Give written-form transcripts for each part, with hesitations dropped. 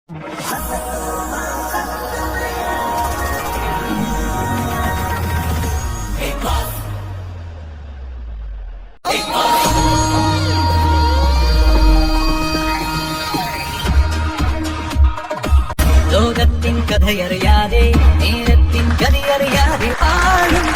ലോകത്തിൻ കഥയറിയാതെ നേരത്തിൻ ഗതിയറിയാതെ ആളും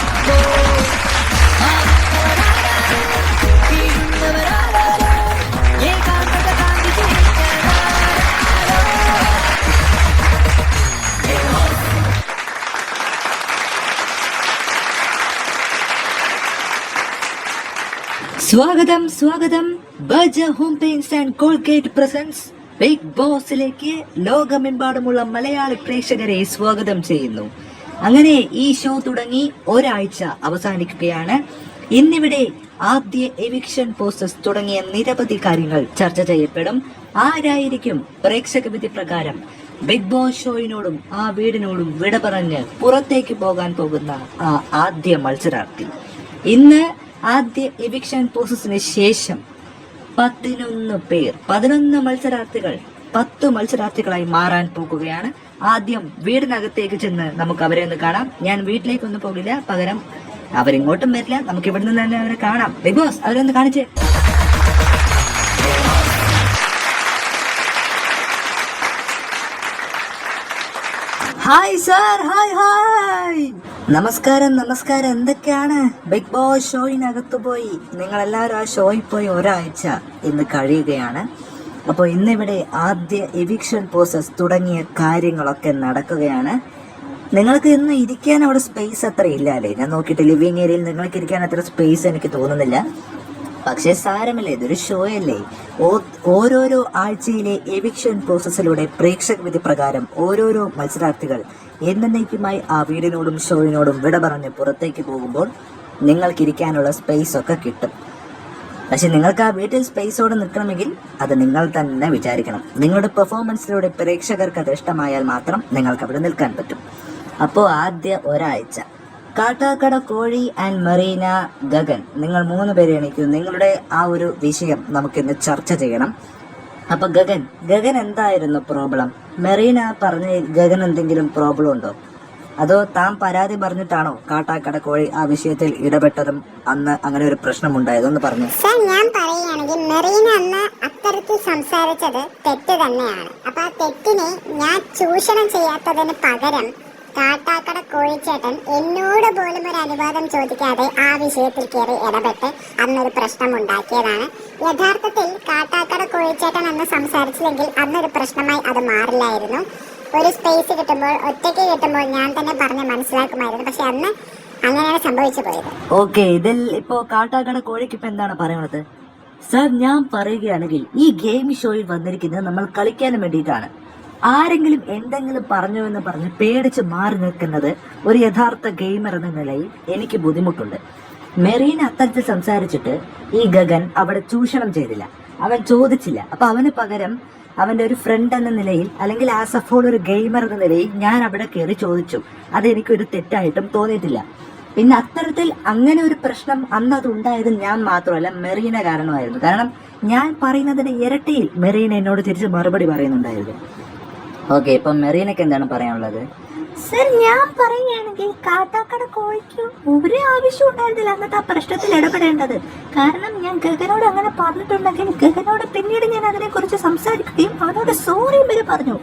സ്വാഗതം സ്വാഗതം. ബജ home paints and Colgate presents big ബോസിലേക്ക് ലോകമെമ്പാടുമുള്ള മലയാളി പ്രേക്ഷകരെ സ്വാഗതം ചെയ്യുന്നു. അങ്ങനെ ഈ ഷോ തുടങ്ങി ഒരാഴ്ച അവസാനിക്കുകയാണ്. ഇന്നിവിടെ ആദ്യ എവിക്ഷൻ പ്രോസസ് തുടങ്ങിയ നിരവധി കാര്യങ്ങൾ ചർച്ച ചെയ്യപ്പെടും. ആരായിരിക്കും പ്രേക്ഷക വിധി പ്രകാരം ബിഗ് ബോസ് ഷോയിനോടും ആ വീടിനോടും വിട പറഞ്ഞ് പുറത്തേക്ക് പോകാൻ പോകുന്ന ആ ആദ്യ മത്സരാർത്ഥി? ഇന്ന് ആദ്യ എവിക്ഷൻ പ്രോസസ്സിന് ശേഷം 11 മത്സരാർത്ഥികൾ 10 മത്സരാർത്ഥികളായി മാറാൻ പോകുകയാണ്. ആദ്യം വീടിനകത്തേക്ക് ചെന്ന് നമുക്ക് അവരെ ഒന്ന് കാണാം. ഞാൻ വീട്ടിലേക്കൊന്നും പോകില്ല, പകരം അവരിങ്ങോട്ടും വരില്ല, നമുക്ക് ഇവിടെ നിന്ന് തന്നെ അവരെ കാണാം. ബിഗ് ബോസ്, അവരൊന്ന് കാണിച്ചേ. Hi sir, hi hi. നമസ്കാരം നമസ്കാരം. എന്തൊക്കെയാണ്? ബിഗ് ബോസ് ഷോയിനകത്ത് പോയി നിങ്ങളെല്ലാവരും ആ ഷോയിൽ പോയി ഒരാഴ്ച ഇന്ന് കഴിയുകയാണ്. അപ്പോൾ ഇന്നിവിടെ ആദ്യ എവിക്ഷൻ പ്രോസസ് തുടങ്ങിയ കാര്യങ്ങളൊക്കെ നടക്കുകയാണ്. നിങ്ങൾക്ക് ഇന്ന് ഇരിക്കാൻ അവിടെ സ്പേസ് അത്ര ഇല്ല അല്ലേ? ഞാൻ നോക്കിയിട്ട് ലിവിങ് ഏരിയയിൽ നിങ്ങൾക്ക് ഇരിക്കാൻ അത്ര സ്പേസ് എനിക്ക് തോന്നുന്നില്ല. പക്ഷേ സാരമില്ല, ഇതൊരു ഷോ അല്ലേ. ഓരോരോ ആഴ്ചയിലെ എവിക്ഷൻ പ്രോസസ്സിലൂടെ പ്രേക്ഷക വിധി പ്രകാരം ഓരോരോ മത്സരാർത്ഥികൾ എന്നേക്കുമായി ആ വീടിനോടും ഷോയിനോടും വിട പറഞ്ഞ് പുറത്തേക്ക് പോകുമ്പോൾ നിങ്ങൾക്കിരിക്കാനുള്ള സ്പേസ് ഒക്കെ കിട്ടും. പക്ഷെ നിങ്ങൾക്ക് ആ വീട്ടിൽ സ്പേസോടെ നിൽക്കണമെങ്കിൽ അത് നിങ്ങൾ തന്നെ വിചാരിക്കണം. നിങ്ങളുടെ പെർഫോമൻസിലൂടെ പ്രേക്ഷകർക്ക് അത് ഇഷ്ടമായാൽ മാത്രം നിങ്ങൾക്ക് അവിടെ നിൽക്കാൻ പറ്റും. അപ്പോൾ ആദ്യ ഒരാഴ്ച കാട്ടാക്കട കോഴി ആൻഡ് മെറീന, ഗഗൻ, നിങ്ങൾ 3 പേരെ എണീക്കും. നിങ്ങളുടെ ആ ഒരു വിഷയം നമുക്കിന്ന് ചർച്ച ചെയ്യണം. അപ്പൊ ഗഗൻ എന്തായിരുന്നു പ്രോബ്ലം? മെറീന പറഞ്ഞ ഗഗൻ എന്തെങ്കിലും പ്രോബ്ലം ഉണ്ടോ? അതോ താൻ പരാതി പറഞ്ഞിട്ടാണോ കാട്ടാക്കട കോഴി ആ വിഷയത്തിൽ ഇടപെട്ടതും അന്ന് അങ്ങനെ ഒരു പ്രശ്നം ഉണ്ടായതെന്ന് പറഞ്ഞു? സാർ, ഞാൻ പറയുകയാണെങ്കിൽ മെറീന അന്ന് അത്തരത്തിൽ സംസാരിച്ചത് തെറ്റ് തന്നെയാണ്. അപ്പൊ ആ തെറ്റിനെ ഞാൻ ചൂഷണം ചെയ്യാത്തതിന് പകരം കാട്ടാക്കട കോഴിച്ചേട്ടൻ എന്നോട് പോലും ഒരു അനുവാദം ചോദിക്കാതെ ആ വിഷയത്തിൽ കയറി ഇടപെട്ട് അന്നൊരു പ്രശ്നം ഉണ്ടാക്കിയതാണ്. യഥാർത്ഥത്തിൽ കാട്ടാക്കട കോഴിച്ചേട്ടൻ അന്ന് സംസാരിച്ചില്ലെങ്കിൽ അന്നൊരു പ്രശ്നമായി അത് മാറില്ലായിരുന്നു. ഒരു സ്പേസ് കിട്ടുമ്പോൾ, ഒറ്റയ്ക്ക് കിട്ടുമ്പോൾ ഞാൻ തന്നെ പറഞ്ഞ് മനസ്സിലാക്കുമായിരുന്നു. പക്ഷെ അന്ന് അങ്ങനെയാണ് സംഭവിച്ചു പോയത്. ഓക്കെ, ഇതിൽ ഇപ്പോ കാട്ടാക്കട കോഴിക്ക് ഇപ്പൊ എന്താണ് പറയുന്നത്? സർ, ഞാൻ പറയുകയാണെങ്കിൽ ഈ ഗെയിം ഷോയിൽ വന്നിരിക്കുന്നത് നമ്മൾ കളിക്കാനും വേണ്ടിയിട്ടാണ്. ആരെങ്കിലും എന്തെങ്കിലും പറഞ്ഞു എന്ന് പറഞ്ഞ് പേടിച്ച് മാറി നിൽക്കുന്നത് ഒരു യഥാർത്ഥ ഗെയിമർ എന്ന നിലയിൽ എനിക്ക് ബുദ്ധിമുട്ടുണ്ട്. മെറീന അത്തരത്തിൽ സംസാരിച്ചിട്ട് ഈ ഗഗൻ അവിടെ ചൂഷണം ചെയ്തില്ല, അവൻ ചോദിച്ചില്ല. അപ്പൊ അവന് പകരം അവന്റെ ഒരു ഫ്രണ്ട് എന്ന നിലയിൽ, അല്ലെങ്കിൽ ആസ് എ ഫോൾ ഒരു ഗെയിമർ എന്ന നിലയിൽ ഞാൻ അവിടെ കയറി ചോദിച്ചു. അതെനിക്കൊരു തെറ്റായിട്ടും തോന്നിയിട്ടില്ല. പിന്നെ അത്തരത്തിൽ അങ്ങനെ ഒരു പ്രശ്നം അന്ന് അത് ഉണ്ടായത് ഞാൻ മാത്രമല്ല, മെറീന കാരണമായിരുന്നു. കാരണം ഞാൻ പറയുന്നതിന്റെ ഇരട്ടിയിൽ മെറീന എന്നോട് തിരിച്ച് മറുപടി പറയുന്നുണ്ടായിരുന്നു. ഓക്കെ, ഇപ്പൊ മെറീനക്ക് എന്താണ് പറയാനുള്ളത്? സർ, ഞാൻ പറയുകയാണെങ്കിൽ കാട്ടാക്കട കോഴിക്ക് ഒരു ആവശ്യം ഉണ്ടായിരുന്നില്ല അന്നത്തെ ആ പ്രശ്നത്തിൽ ഇടപെടേണ്ടത്. കാരണം ഞാൻ ഗഗനോട് അങ്ങനെ പറഞ്ഞിട്ടുണ്ടെങ്കിൽ ഗഗനോട് പിന്നീട് ഞാൻ അതിനെക്കുറിച്ച് സംസാരിക്കുകയും അവനോട് സോറിയും വരെ പറഞ്ഞു.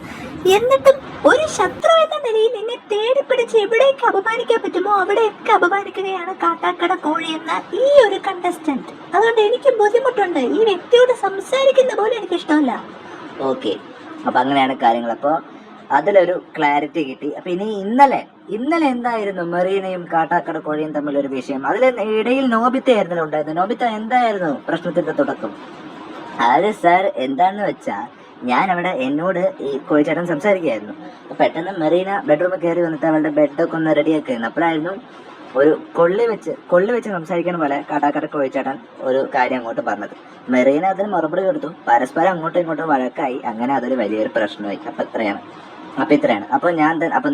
എന്നിട്ടും ഒരു ശത്രു എന്ന നിലയിൽ നിന്നെ തേടി പിടിച്ച് എവിടേക്ക് അപമാനിക്കാൻ പറ്റുമോ അവിടെയൊക്കെ അപമാനിക്കുകയാണ് കാട്ടാക്കട കോഴി എന്ന ഈ ഒരു കണ്ടസ്റ്റന്റ്. അതുകൊണ്ട് എനിക്ക് ബുദ്ധിമുട്ടുണ്ട്. ഈ വ്യക്തിയോട് സംസാരിക്കുന്ന പോലും എനിക്ക് ഇഷ്ടമല്ല. ഓക്കെ, അപ്പൊ അങ്ങനെയാണ് കാര്യങ്ങൾ. അപ്പോൾ അതിലൊരു ക്ലാരിറ്റി കിട്ടി. അപ്പൊ ഇനി ഇന്നലെ എന്തായിരുന്നു മെറീനയും കാട്ടാക്കട കോഴിയും തമ്മിലൊരു വിഷയം? അതിൽ ഇടയിൽ നോബിത്ത ആയിരുന്നല്ലോ ഉണ്ടായിരുന്നത്. നോബിത്ത, എന്തായിരുന്നു പ്രശ്നത്തിന്റെ തുടക്കം? അതായത് സാർ, എന്താണെന്ന് വെച്ചാൽ ഞാൻ അവിടെ എന്നോട് ഈ കോഴിച്ചേട്ടൻ സംസാരിക്കുകയായിരുന്നു. അപ്പൊ പെട്ടെന്ന് മെറീന ബെഡ്റൂമിൽ കയറി വന്നിട്ട് അവളുടെ ബെഡൊക്കെ ഒന്ന് റെഡിയാക്കിയിരുന്നു. അപ്പോഴായിരുന്നു ഒരു കൊള്ളി വെച്ച് സംസാരിക്കുന്ന പോലെ കാട്ടാക്കട കോഴിച്ചേട്ടൻ ഒരു കാര്യം അങ്ങോട്ട് പറഞ്ഞത്. മെറീന അതിന് മറുപടി കൊടുത്തു. പരസ്പരം അങ്ങോട്ടും ഇങ്ങോട്ടും വഴക്കായി. അങ്ങനെ അതൊരു വലിയൊരു പ്രശ്നമായി. അപ്പൊ ഇത്രയാണ്. അപ്പൊ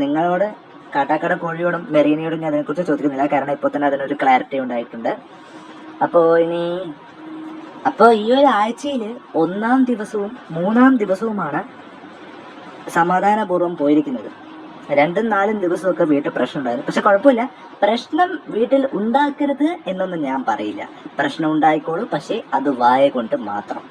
നിങ്ങളോട്, കാട്ടാക്കട കോഴിയോടും മെറീനയോടും ഞാൻ അതിനെക്കുറിച്ച് ചോദിക്കുന്നില്ല. കാരണം ഇപ്പോൾ തന്നെ അതിനൊരു ക്ലാരിറ്റി ഉണ്ടായിട്ടുണ്ട്. അപ്പോൾ ഈ ഒരു ആഴ്ചയിൽ 1-ാം ദിവസവും 3-ാം ദിവസവുമാണ് സമാധാനപൂർവ്വം പോയിരിക്കുന്നത്. 2-4 ദിവസമൊക്കെ വീട്ടിൽ പ്രശ്നം ഉണ്ടായിരുന്നു. പക്ഷെ കുഴപ്പമില്ല, പ്രശ്നം വീട്ടിൽ ഉണ്ടാക്കരുത് എന്നൊന്നും ഞാൻ പറയില്ല. പ്രശ്നം ഉണ്ടായിക്കോളൂ, പക്ഷേ അത് വായ കൊണ്ട് മാത്രം.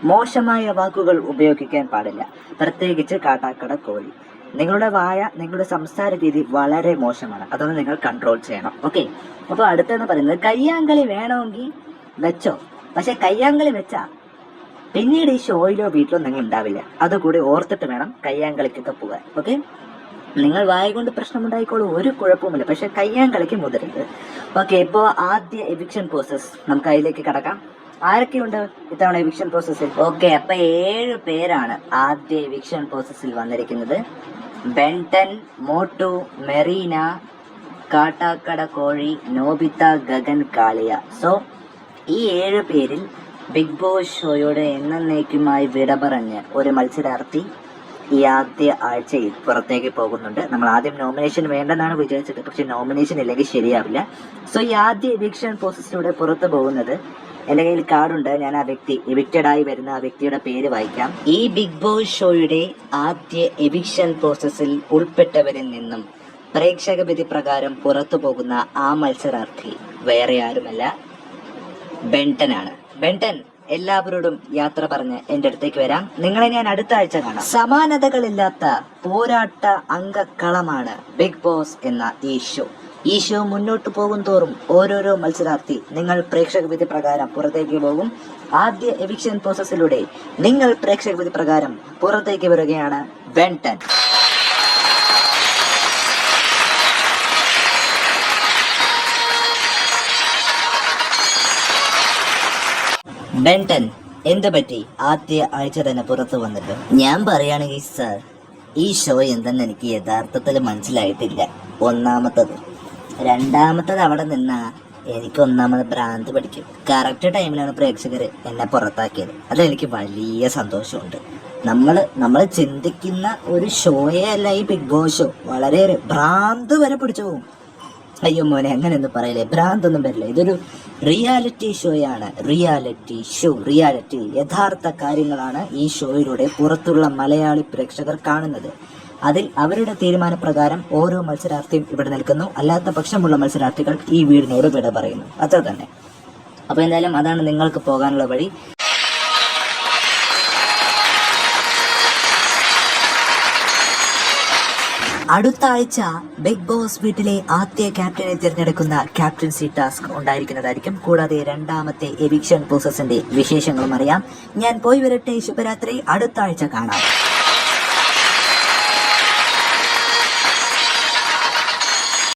മോശമായ വാക്കുകൾ ഉപയോഗിക്കാൻ പാടില്ല, പ്രത്യേകിച്ച് കാട്ടാക്കട കോഴി. നിങ്ങളുടെ വായ, നിങ്ങളുടെ സംസാര രീതി വളരെ മോശമാണ്. അതൊന്ന് നിങ്ങൾ കൺട്രോൾ ചെയ്യണം. ഓക്കെ, അപ്പോൾ അടുത്തെന്ന് പറയുന്നത് കയ്യാങ്കളി വേണമെങ്കിൽ വെച്ചോ, പക്ഷെ കയ്യാങ്കളി വെച്ചാ പിന്നീട് ഈ ഷോയിലോ വീട്ടിലോ നിങ്ങൾ ഉണ്ടാവില്ല. അതുകൂടി ഓർത്തിട്ട് വേണം കയ്യാങ്കളിക്കൊക്കെ പോകാൻ. ഓക്കെ, നിങ്ങൾ വായ കൊണ്ട് പ്രശ്നമുണ്ടായിക്കോളൂ, ഒരു കുഴപ്പവുമില്ല, പക്ഷെ കയ്യാങ്കളിക്ക് മുതിരരുത്. ഓക്കെ, ഇപ്പോൾ ആദ്യ എവിക്ഷൻ പ്രോസസ് നമുക്ക് അതിലേക്ക് കടക്കാം. ആരൊക്കെയുണ്ട് ഇത്തവണ എവിക്ഷൻ പ്രോസസ്സിൽ? ഓക്കെ, അപ്പൊ 7 പേരാണ് ആദ്യ എവിക്ഷൻ പ്രോസസ്സിൽ വന്നിരിക്കുന്നത്. ബെൻടൻ, മോട്ടു, മെറീന, കാട്ടാക്കട കോഴി, നോബിത, ഗഗൻ, കാളിയ. സോ ഈ 7 പേരിൽ ബിഗ് ബോസ് ഷോയോട് എന്നേക്കുമായി വിട പറഞ്ഞ് ഒരു മത്സരാർത്ഥി ഈ ആദ്യ ആഴ്ചയിൽ പുറത്തേക്ക് പോകുന്നുണ്ട്. നമ്മൾ ആദ്യം നോമിനേഷൻ വേണ്ടെന്നാണ് വിചാരിച്ചത്, പക്ഷെ നോമിനേഷൻ ഇല്ലെങ്കിൽ ശരിയാവില്ല. സോ ഈ ആദ്യ എവിക്ഷൻ പ്രോസസ്സിലൂടെ പുറത്തു പോകുന്നത്, എൻ്റെ കയ്യിൽ കാർഡുണ്ട്, ഞാൻ ആ വ്യക്തി എവിക്റ്റഡായി വരുന്ന ആ വ്യക്തിയുടെ പേര് വായിക്കാം. ഈ ബിഗ് ബോസ് ഷോയുടെ ആദ്യ എവിക്ഷൻ പ്രോസസ്സിൽ ഉൾപ്പെട്ടവരിൽ നിന്നും പ്രേക്ഷക വിധി പ്രകാരം പുറത്തു പോകുന്ന ആ മത്സരാർത്ഥി വേറെ ആരുമല്ല, ബെൻടൻ ആണ്. ബെൻടൻ, എല്ലാവരോടും യാത്ര പറഞ്ഞ് എൻ്റെ അടുത്തേക്ക് വരാം. നിങ്ങളെ ഞാൻ അടുത്ത ആഴ്ച കാണാം. സമാനതകളില്ലാത്ത പോരാട്ട അംഗക്കളമാണ് ബിഗ് ബോസ് എന്ന ഈ ഷോ മുന്നോട്ട് പോകും തോറും ഓരോരോ മത്സരാർത്ഥി നിങ്ങൾ പ്രേക്ഷക വിധി പ്രകാരം പുറത്തേക്ക് പോകും. ആദ്യ എവിക്ഷൻ പ്രോസസ്സിലൂടെ നിങ്ങൾ പ്രേക്ഷക വിധി പ്രകാരം പുറത്തേക്ക് വരികയാണ് ബെൻടൻ. ബെൻടൻ, എന്ത് പറ്റി ആദ്യ ആഴ്ച തന്നെ പുറത്തു വന്നിട്ട്? ഞാൻ പറയുകയാണെങ്കിൽ സർ, ഈ ഷോ എന്തെന്ന് എനിക്ക് യഥാർത്ഥത്തിൽ മനസ്സിലായിട്ടില്ല. ഒന്നാമത്തത്. രണ്ടാമത്തത്, അവിടെ നിന്നാ എനിക്ക് ഒന്നാമത് ഭ്രാന്ത് പഠിക്കും. കറക്റ്റ് ടൈമിലാണ് പ്രേക്ഷകർ എന്നെ പുറത്താക്കിയത്. അതെനിക്ക് വലിയ സന്തോഷമുണ്ട്. നമ്മൾ ചിന്തിക്കുന്ന ഒരു ഷോയേ അല്ല ഈ ബിഗ് ബോസ് ഷോ. വളരെയേറെ ഭ്രാന്ത് വരെ പിടിച്ചു പോകും. അയ്യോ മോനെ, അങ്ങനെയൊന്നും പറയില്ലേ, ഭ്രാന്തൊന്നും വരില്ല. ഇതൊരു റിയാലിറ്റി ഷോയാണ്. റിയാലിറ്റി യഥാർത്ഥ കാര്യങ്ങളാണ് ഈ ഷോയിലൂടെ പുറത്തുള്ള മലയാളി പ്രേക്ഷകർ കാണുന്നത്. അതിൽ അവരുടെ തീരുമാനപ്രകാരം ഓരോ മത്സരാർത്ഥിയും ഇവിടെ നിൽക്കുന്നു. അല്ലാത്ത പക്ഷമുള്ള മത്സരാർത്ഥികൾ ഈ വീടിനോട് വിട പറയുന്നു. അത്ര തന്നെ. അപ്പോൾ എന്തായാലും അതാണ് നിങ്ങൾക്ക് പോകാനുള്ള വഴി. അടുത്ത ആഴ്ച ബിഗ് ബോസ് വീട്ടിലെ ആദ്യ ക്യാപ്റ്റനെ തിരഞ്ഞെടുക്കുന്ന ക്യാപ്റ്റൻസി ടാസ്ക് ഉണ്ടായിരിക്കുന്നതായിരിക്കും. കൂടാതെ രണ്ടാമത്തെ എവിക്ഷൻ പ്രോസസിന്റെ വിശേഷങ്ങളും അറിയാം. ഞാൻ പോയി വരട്ടെ, ശുഭരാത്രി, അടുത്ത ആഴ്ച കാണാം.